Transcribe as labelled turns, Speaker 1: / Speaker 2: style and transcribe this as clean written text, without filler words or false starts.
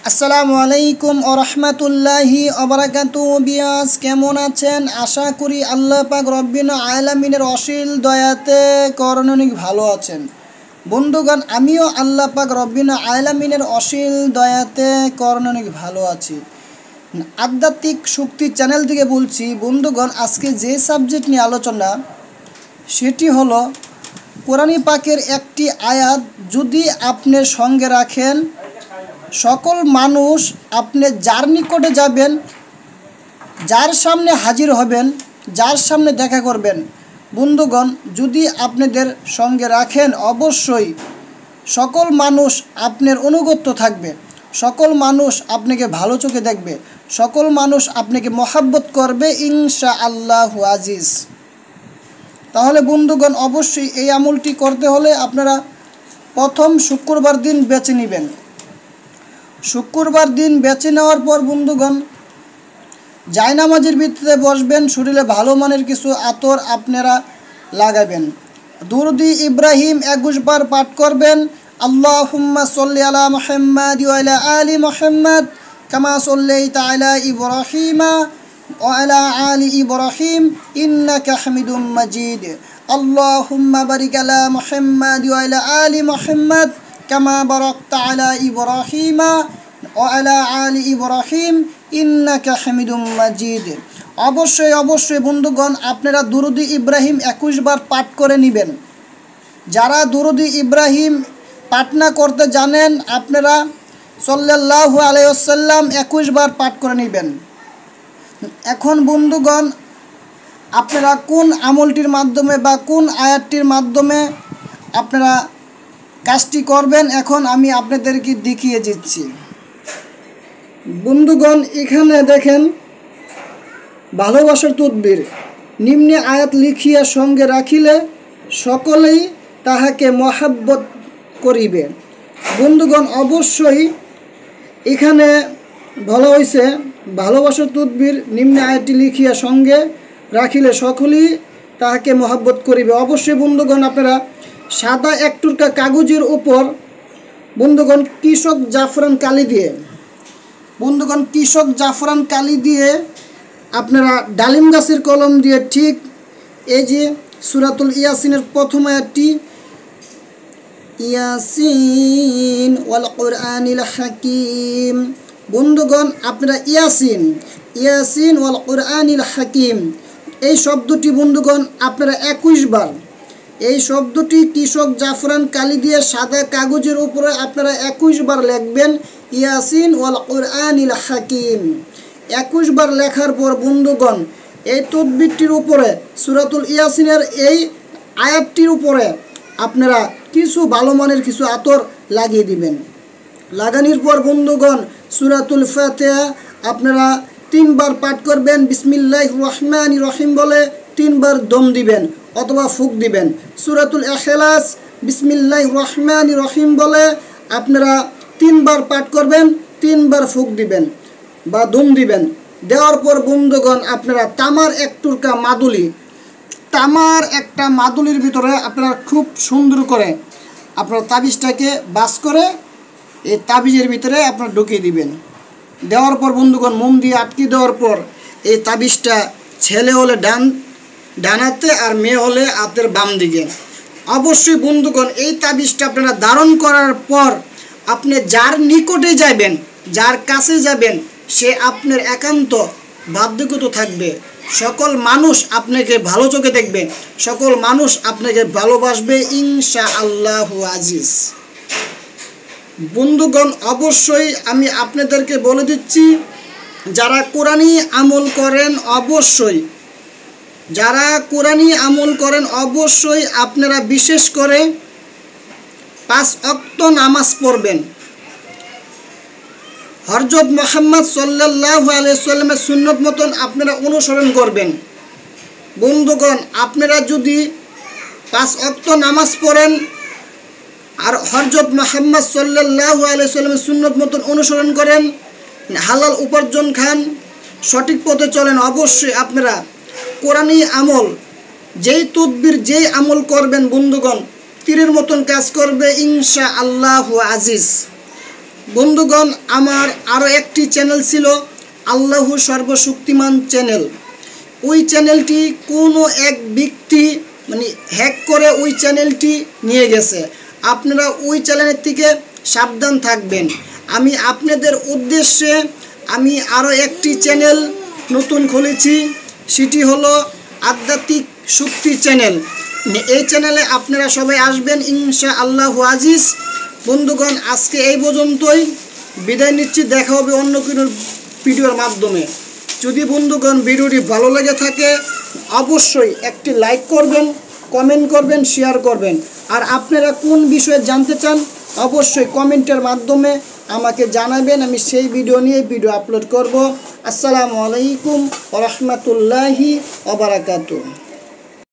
Speaker 1: আসসালামু আলাইকুম ওয়া রাহমাতুল্লাহি ওয়া বারাকাতুহু। বিয়াস কেমন আছেন? আশা করি আল্লাহ পাক রব্বিল আলামিনের অসীম দয়াতে করণিক ভালো আছেন। বন্ধুগণ, আমিও আল্লাহ পাক রব্বিল আলামিনের অসীম দয়াতে করণিক ভালো আছি। আধ্যাত্মিক শক্তি চ্যানেল থেকে বলছি। বন্ধুগণ, আজকে যে সাবজেক্ট নিয়ে আলোচনা সেটি হলো কোরআন পাকের একটি আয়াত যদি আপনি সঙ্গে রাখেন, সকল মানুষ আপনি যার নিকটে যাবেন, যার সামনে হাজির হবেন, যার সামনে দেখা করবেন, বন্ধুগণ যদি আপনাদের সঙ্গে রাখেন অবশ্যই সকল মানুষ আপনার অনুগত্য থাকবে, সকল মানুষ আপনাকে ভালো চোখে দেখবে, সকল মানুষ আপনাকে মহাব্বত করবে ইনশাআল্লাহু আজিজ। তাহলে বন্ধুগণ অবশ্যই এই আমলটি করতে হলে আপনারা প্রথম শুক্রবার দিন বেছে নেবেন। শুক্রবার দিন বেছে নেওয়ার পর বন্ধুগণ জায়নামাজের ভিতরে বসবেন, শরীরে ভালো মানের কিছু আতর আপনারা লাগাবেন, দুরুদি ইব্রাহিম 21 বার পাঠ করবেন। আল্লাহুম্মা সাল্লি আলা মুহাম্মাদ ওয়া আলা আলি মুহাম্মাদ কামা সাল্লাইতা আলা ইব্রাহিমা ওয়া আলা আলি ইব্রাহিম ইন্নাকা হামিদুম মাজিদ। আল্লাহুম্মা বারিক আলা মুহাম্মাদ ওয়া আলা আলি মুহাম্মাদ কামা বারাকতা আলা ইব্রাহিমা ওয়া আলা আলি ইব্রাহিম ইন্নাকা হামিদুম মাজিদ। অবশ্যই বন্ধুগণ আপনারা দুরুদি ইব্রাহিম 21 বার পাঠ করে নেবেন। যারা দুরুদি ইব্রাহিম পাঠ না করতে জানেন আপনারা সাল্লাল্লাহু আলাইহি ওয়াসাল্লাম 21 বার পাঠ করে নেবেন। এখন বন্ধুগণ আপনারা কোন আমলটির মাধ্যমে বা কোন আয়াতটির মাধ্যমে আপনারা কাজটি করবেন এখন আমি আপনাদেরকে দেখিয়ে দিচ্ছি। বন্ধুগণ এখানে দেখেন ভালোবাসার তদবির নিম্নে আয়াত লিখিয়া সঙ্গে রাখিলে সকলেই তাহাকে মহাব্বত করিবে। বন্ধুগণ অবশ্যই এখানে বলা হয়েছে ভালোবাসার তদবির নিম্নে আয়াতটি লিখিয়া সঙ্গে রাখিলে সকলেই তাহাকে মহাব্বত করিবে। অবশ্যই বন্ধুগণ আপনারা সাদা এক টুকরা কাগজের উপর বন্ধুগণ কৃষক জাফরান কালি দিয়ে আপনারা ডালিম গাছের কলম দিয়ে ঠিক এই যে সূরাতুল ইয়াসিনের প্রথম আয়াতটি ইয়াসিন ওয়াল কুরআনিল হাকিম, বন্ধুগণ আপনারা ইয়াসিন ওয়াল কুরআনিল হাকিম এই শব্দটি বন্ধুগণ আপনারা 21 বার এই শব্দটি কৃষক জাফরান কালি দিয়ে সাদা কাগজের উপরে আপনারা 21 বার লিখবেন ইয়াসিন ওয়াল কুরআনিল হাকিম। 21 বার লেখার পর বন্ধুগণ এই তদবিরটির উপরে সূরাতুল ইয়াসিনের এই আয়াতটির উপরে আপনারা কিছু ভালো মানের কিছু আতর লাগিয়ে দিবেন। লাগানোর পর বন্ধুগণ সূরাতুল ফাতিহা আপনারা 3 বার পাঠ করবেন, বিসমিল্লাহির রহমানির রহিম বলে 3 বার দম দিবেন অথবা ফুঁক দিবেন। সূরাতুল ইখলাস বিসমিল্লাহির রহমানির রহিম বলে আপনারা 3 বার পাঠ করবেন, 3 বার ফুঁক দিবেন বা দম দিবেন। দেওয়ার পর বন্ধুগণ আপনারা তামার একটা মাদুলির ভিতরে আপনারা খুব সুন্দর করে আপনারা তাবিজটাকে বাস করে এই তাবিজের ভিতরে আপনারা ঢুকিয়ে দিবেন। দেওয়ার পর বন্ধুগণ মোম দিয়ে আটকে দেওয়ার পর এই তাবিজটা ছেলে হলে ডান হাতে আর মেয়ে হলে হাতের বাম দিকে। অবশ্যই বন্ধুগণ এই তাবিজটা আপনারা ধারণ করার পর আপনি যার নিকটে যাবেন, যার কাছে যাবেন সে আপনার একান্ত বাধ্যগত থাকবে, সকল মানুষ আপনাকে ভালো চোখে দেখবে, সকল মানুষ আপনাকে ভালোবাসবে ইনশাআল্লাহু আজিজ। বন্ধুগণ অবশ্যই আমি আপনাদেরকে বলে দিচ্ছি যারা কোরআনি আমল করেন অবশ্যই আপনারা বিশেষ করে 5 ওয়াক্ত নামাজ পড়বেন। হযরত মুহাম্মদ সাল্লাল্লাহু আলাইহি ওয়াসাল্লামের সুন্নত মতন আপনারা অনুসরণ করবেন। বন্ধুগণ আপনারা যদি 5 ওয়াক্ত নামাজ পড়েন আর হযরত মুহাম্মদ সাল্লাল্লাহু আলাইহি ওয়াসাল্লামের সুন্নত মতন অনুসরণ করেন, হালাল উপার্জন খান, সঠিক পথে চলেন, অবশ্যই আপনারা কোরআনি আমল যেই তদবির যেই আমল করবেন বন্ধুগণ তীরের মতন কাজ করবে ইনশাআল্লাহু আজিজ। বন্ধুগণ, আমার আরও একটি চ্যানেল ছিল আল্লাহু সর্বশক্তিমান চ্যানেল। ওই চ্যানেলটি কোনো এক ব্যক্তি হ্যাক করে ওই চ্যানেলটি নিয়ে গেছে। আপনারা ওই চ্যানেলের থেকে সাবধান থাকবেন। আমি আপনাদের উদ্দেশ্যে আরও একটি চ্যানেল নতুন খুলেছি, সেটি হলো আধ্যাত্মিক শক্তি চ্যানেল। এই চ্যানেলে আপনারা সবাই আসবেন ইনশাআল্লাহু আজিজ। বন্ধুগণ, আজকে এই পর্যন্তই, বিদায় নিচ্ছি। দেখা হবে অন্য কোনো ভিডিওর মাধ্যমে। যদি বন্ধুগণ ভিডিওটি ভালো লেগে থাকে অবশ্যই একটি লাইক করবেন, কমেন্ট করবেন, শেয়ার করবেন। আর আপনারা কোন বিষয়ে জানতে চান অবশ্যই কমেন্টের মাধ্যমে আমাকে জানাবেন, আমি সেই ভিডিও নিয়ে ভিডিও আপলোড করব। আসসালামু আলাইকুম ওয়া রাহমাতুল্লাহি ওয়া বারাকাতুহু।